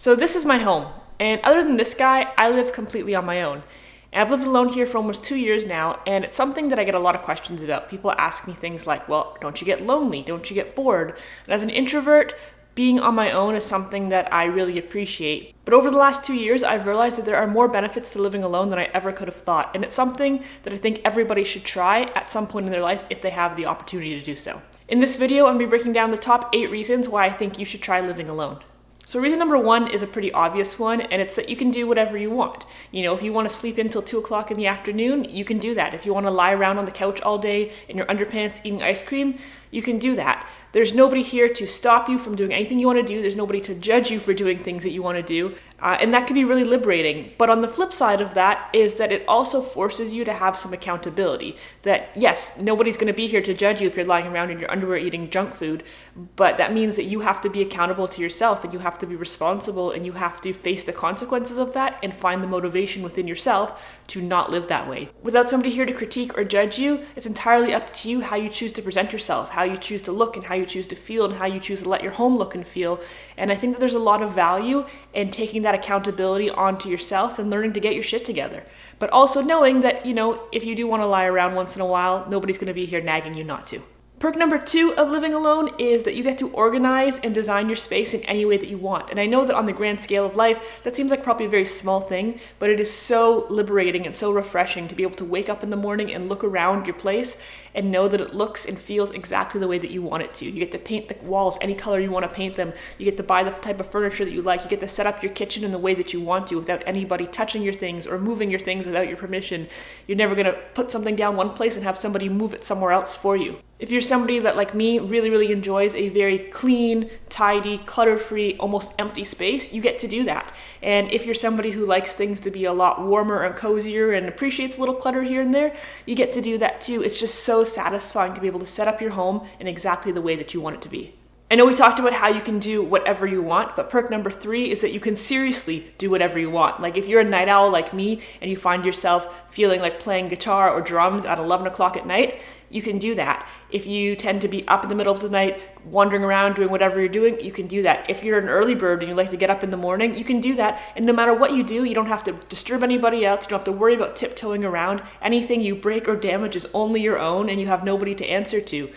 So this is my home, and other than this guy, I live completely on my own. And I've lived alone here for almost 2 years now, and it's something that I get a lot of questions about. People ask me things like, well, don't you get lonely? Don't you get bored? And as an introvert, being on my own is something that I really appreciate. But over the last 2 years, I've realized that there are more benefits to living alone than I ever could have thought. And it's something that I think everybody should try at some point in their life if they have the opportunity to do so. In this video, I'm going to be breaking down the top 8 reasons why I think you should try living alone. So reason number 1 is a pretty obvious one, and it's that you can do whatever you want. You know, if you want to sleep until 2 o'clock in the afternoon, you can do that. If you want to lie around on the couch all day in your underpants eating ice cream, you can do that. There's nobody here to stop you from doing anything you want to do. There's nobody to judge you for doing things that you want to do. And that can be really liberating. But on the flip side of that is that it also forces you to have some accountability. That yes, nobody's going to be here to judge you if you're lying around in your underwear eating junk food. But that means that you have to be accountable to yourself, and you have to be responsible, and you have to face the consequences of that and find the motivation within yourself to not live that way. Without somebody here to critique or judge you, it's entirely up to you how you choose to present yourself, how you choose to look, and how you choose to feel, and how you choose to let your home look and feel. And I think that there's a lot of value in taking that accountability onto yourself and learning to get your shit together. But also knowing that, you know, if you do want to lie around once in a while, nobody's going to be here nagging you not to. Perk number 2 of living alone is that you get to organize and design your space in any way that you want. And I know that on the grand scale of life, that seems like probably a very small thing, but it is so liberating and so refreshing to be able to wake up in the morning and look around your place and know that it looks and feels exactly the way that you want it to. You get to paint the walls any color you want to paint them. You get to buy the type of furniture that you like. You get to set up your kitchen in the way that you want to without anybody touching your things or moving your things without your permission. You're never going to put something down one place and have somebody move it somewhere else for you. If you're somebody that, like me, really enjoys a very clean, tidy, clutter-free, almost empty space, you get to do that. And if you're somebody who likes things to be a lot warmer and cozier and appreciates a little clutter here and there, you get to do that too. It's just so satisfying to be able to set up your home in exactly the way that you want it to be. I know we talked about how you can do whatever you want, but perk number 3 is that you can seriously do whatever you want. Like if you're a night owl like me and you find yourself feeling like playing guitar or drums at 11 o'clock at night, you can do that. If you tend to be up in the middle of the night, wandering around, doing whatever you're doing, you can do that. If you're an early bird and you like to get up in the morning, you can do that. And no matter what you do, you don't have to disturb anybody else. You don't have to worry about tiptoeing around. Anything you break or damage is only your own, and you have nobody to answer to.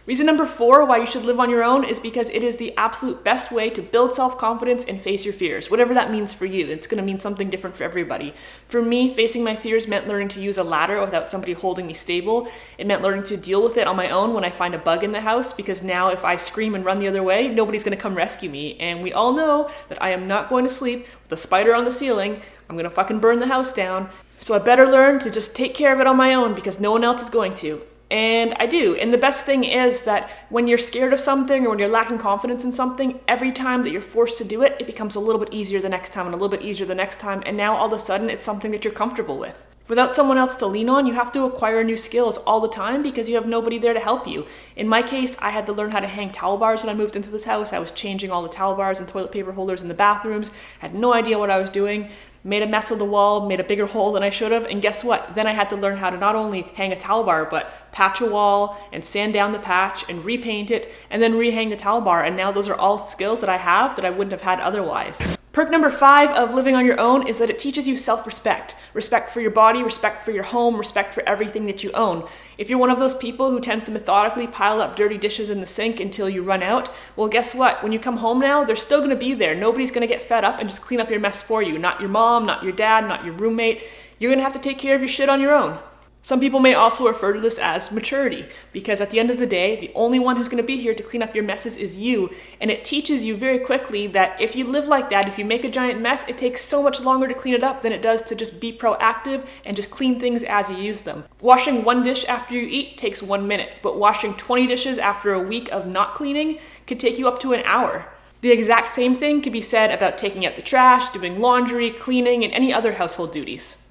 Reason number 4 why you should live on your own is because it is the absolute best way to build self-confidence and face your fears, whatever that means for you. It's going to mean something different for everybody. For me, facing my fears meant learning to use a ladder without somebody holding me stable. It meant learning to deal with it on my own when I find a bug in the house, because now if I scream and run the other way, nobody's going to come rescue me. And we all know that I am not going to sleep with a spider on the ceiling. I'm going to fucking burn the house down. So I better learn to just take care of it on my own because no one else is going to. And I do. And the best thing is that when you're scared of something or when you're lacking confidence in something, every time that you're forced to do it, it becomes a little bit easier the next time and a little bit easier the next time. And now all of a sudden it's something that you're comfortable with. Without someone else to lean on, you have to acquire new skills all the time because you have nobody there to help you. In my case, I had to learn how to hang towel bars when I moved into this house. I was changing all the towel bars and toilet paper holders in the bathrooms. Had no idea what I was doing. Made a mess of the wall, made a bigger hole than I should have, and guess what? Then I had to learn how to not only hang a towel bar, but patch a wall and sand down the patch and repaint it and then rehang the towel bar. And now those are all skills that I have that I wouldn't have had otherwise. Perk number 5 of living on your own is that it teaches you self-respect. Respect for your body, respect for your home, respect for everything that you own. If you're one of those people who tends to methodically pile up dirty dishes in the sink until you run out, well, guess what? When you come home now, they're still going to be there. Nobody's going to get fed up and just clean up your mess for you. Not your mom, not your dad, not your roommate. You're going to have to take care of your shit on your own. Some people may also refer to this as maturity, because at the end of the day, the only one who's going to be here to clean up your messes is you, and it teaches you very quickly that if you live like that, if you make a giant mess, it takes so much longer to clean it up than it does to just be proactive and just clean things as you use them. Washing one dish after you eat takes 1 minute, but washing 20 dishes after a week of not cleaning could take you up to an hour. The exact same thing could be said about taking out the trash, doing laundry, cleaning, and any other household duties.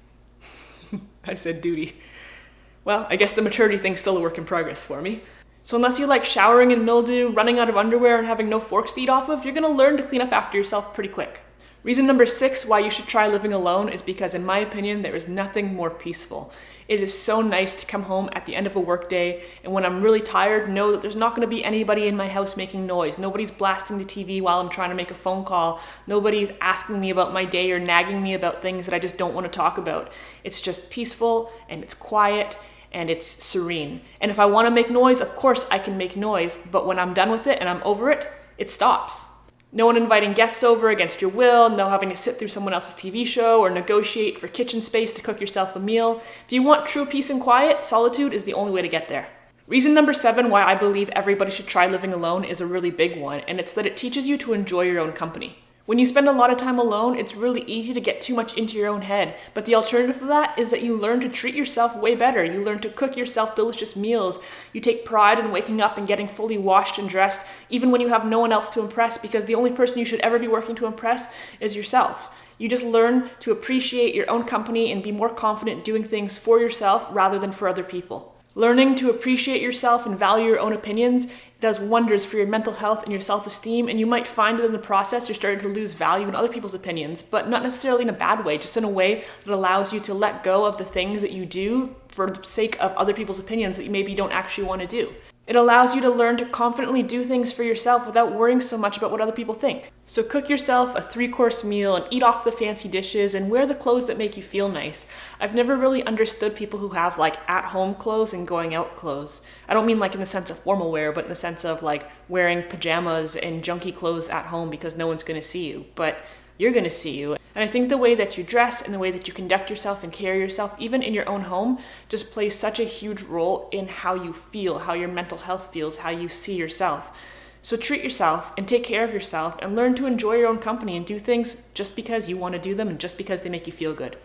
I said duty. Well, I guess the maturity thing's still a work in progress for me. So unless you like showering in mildew, running out of underwear, and having no forks to eat off of, you're going to learn to clean up after yourself pretty quick. Reason number 6 why you should try living alone is because, in my opinion, there is nothing more peaceful. It is so nice to come home at the end of a workday, and when I'm really tired, know that there's not going to be anybody in my house making noise. Nobody's blasting the TV while I'm trying to make a phone call. Nobody's asking me about my day or nagging me about things that I just don't want to talk about. It's just peaceful, and it's quiet, and it's serene. And if I want to make noise, of course I can make noise, but when I'm done with it and I'm over it, it stops. No one inviting guests over against your will, no having to sit through someone else's TV show or negotiate for kitchen space to cook yourself a meal. If you want true peace and quiet, solitude is the only way to get there. Reason number 7 why I believe everybody should try living alone is a really big one, and it's that it teaches you to enjoy your own company. When you spend a lot of time alone, it's really easy to get too much into your own head, but the alternative to that is that you learn to treat yourself way better. You learn to cook yourself delicious meals. You take pride in waking up and getting fully washed and dressed, even when you have no one else to impress, because the only person you should ever be working to impress is yourself. You just learn to appreciate your own company and be more confident doing things for yourself rather than for other people. Learning to appreciate yourself and value your own opinions does wonders for your mental health and your self-esteem, and you might find that in the process you're starting to lose value in other people's opinions, but not necessarily in a bad way, just in a way that allows you to let go of the things that you do for the sake of other people's opinions that you maybe don't actually want to do. It allows you to learn to confidently do things for yourself without worrying so much about what other people think. So cook yourself a 3-course meal and eat off the fancy dishes and wear the clothes that make you feel nice. I've never really understood people who have like at-home clothes and going out clothes. I don't mean like in the sense of formal wear, but in the sense of like wearing pajamas and junky clothes at home because no one's going to see you, but you're going to see you. And I think the way that you dress and the way that you conduct yourself and carry yourself, even in your own home, just plays such a huge role in how you feel, how your mental health feels, how you see yourself. So treat yourself and take care of yourself and learn to enjoy your own company and do things just because you want to do them and just because they make you feel good.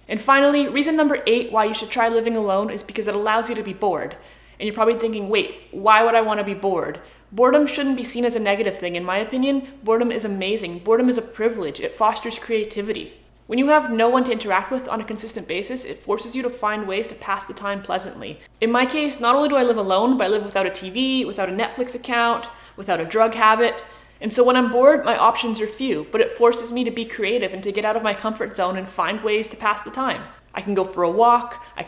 And finally, reason number 8 why you should try living alone is because it allows you to be bored. And you're probably thinking, wait, why would I want to be bored? Boredom shouldn't be seen as a negative thing. In my opinion, boredom is amazing. Boredom is a privilege. It fosters creativity. When you have no one to interact with on a consistent basis, it forces you to find ways to pass the time pleasantly. In my case, not only do I live alone, but I live without a TV, without a Netflix account, without a drug habit. And so when I'm bored, my options are few, but it forces me to be creative and to get out of my comfort zone and find ways to pass the time. I can go for a walk. I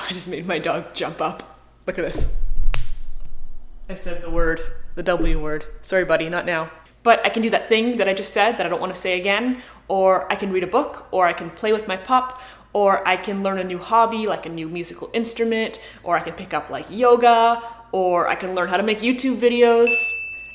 just made my dog jump up. Look at this. I said the W word. Sorry, buddy, not now. But I can do that thing that I just said that I don't want to say again, or I can read a book, or I can play with my pup, or I can learn a new hobby, like a new musical instrument, or I can pick up like yoga, or I can learn how to make YouTube videos.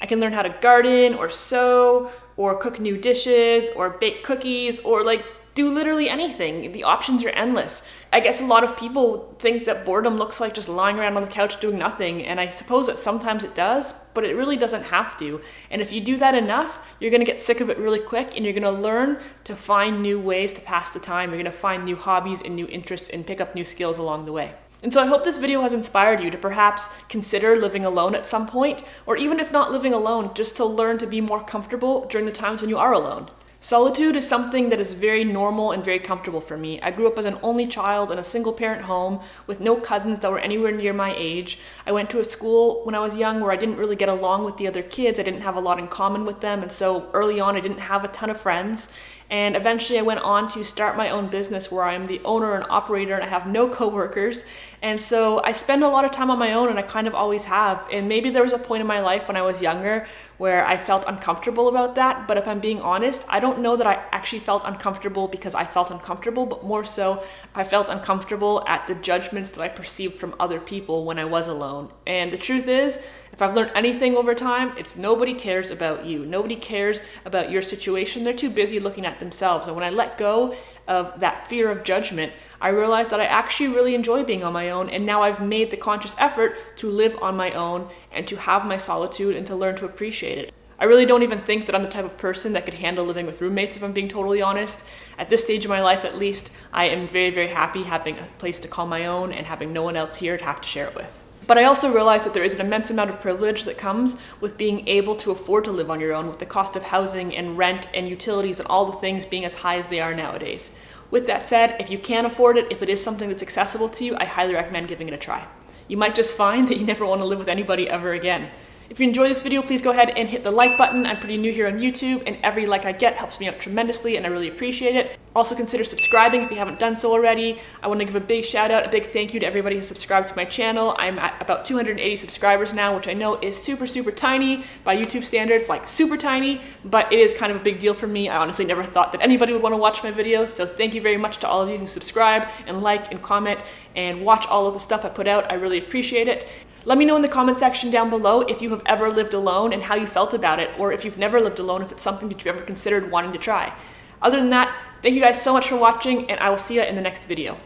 I can learn how to garden, or sew, or cook new dishes, or bake cookies, or like do literally anything. The options are endless. I guess a lot of people think that boredom looks like just lying around on the couch doing nothing, and I suppose that sometimes it does, but it really doesn't have to. And if you do that enough, you're going to get sick of it really quick, and you're going to learn to find new ways to pass the time. You're going to find new hobbies and new interests and pick up new skills along the way. And so I hope this video has inspired you to perhaps consider living alone at some point, or even if not living alone, just to learn to be more comfortable during the times when you are alone. Solitude is something that is very normal and very comfortable for me. I grew up as an only child in a single-parent home with no cousins that were anywhere near my age. I went to a school when I was young where I didn't really get along with the other kids. I didn't have a lot in common with them, and so early on I didn't have a ton of friends. And eventually I went on to start my own business where I am the owner and operator and I have no coworkers. And so I spend a lot of time on my own, and I kind of always have. And maybe there was a point in my life when I was younger where I felt uncomfortable about that. But if I'm being honest, I don't know that I actually felt uncomfortable because I felt uncomfortable, but more so I felt uncomfortable at the judgments that I perceived from other people when I was alone. And the truth is, if I've learned anything over time, it's nobody cares about you. Nobody cares about your situation. They're too busy looking at themselves. And when I let go of that fear of judgment, I realized that I actually really enjoy being on my own, and now I've made the conscious effort to live on my own and to have my solitude and to learn to appreciate it. I really don't even think that I'm the type of person that could handle living with roommates, if I'm being totally honest. At this stage of my life, at least, I am very, very happy having a place to call my own and having no one else here to have to share it with. But I also realize that there is an immense amount of privilege that comes with being able to afford to live on your own, with the cost of housing and rent and utilities and all the things being as high as they are nowadays. With that said, if you can afford it, if it is something that's accessible to you, I highly recommend giving it a try. You might just find that you never want to live with anybody ever again. If you enjoy this video, please go ahead and hit the like button. I'm pretty new here on YouTube, and every like I get helps me out tremendously, and I really appreciate it. Also consider subscribing if you haven't done so already. I want to give a big shout out, a big thank you to everybody who subscribed to my channel. I'm at about 280 subscribers now, which I know is super tiny by YouTube standards, like super tiny, but it is kind of a big deal for me. I honestly never thought that anybody would want to watch my videos, so thank you very much to all of you who subscribe and like and comment and watch all of the stuff I put out. I really appreciate it. Let me know in the comment section down below if you have ever lived alone and how you felt about it, or if you've never lived alone, if it's something that you've ever considered wanting to try. Other than that, thank you guys so much for watching, and I will see you in the next video.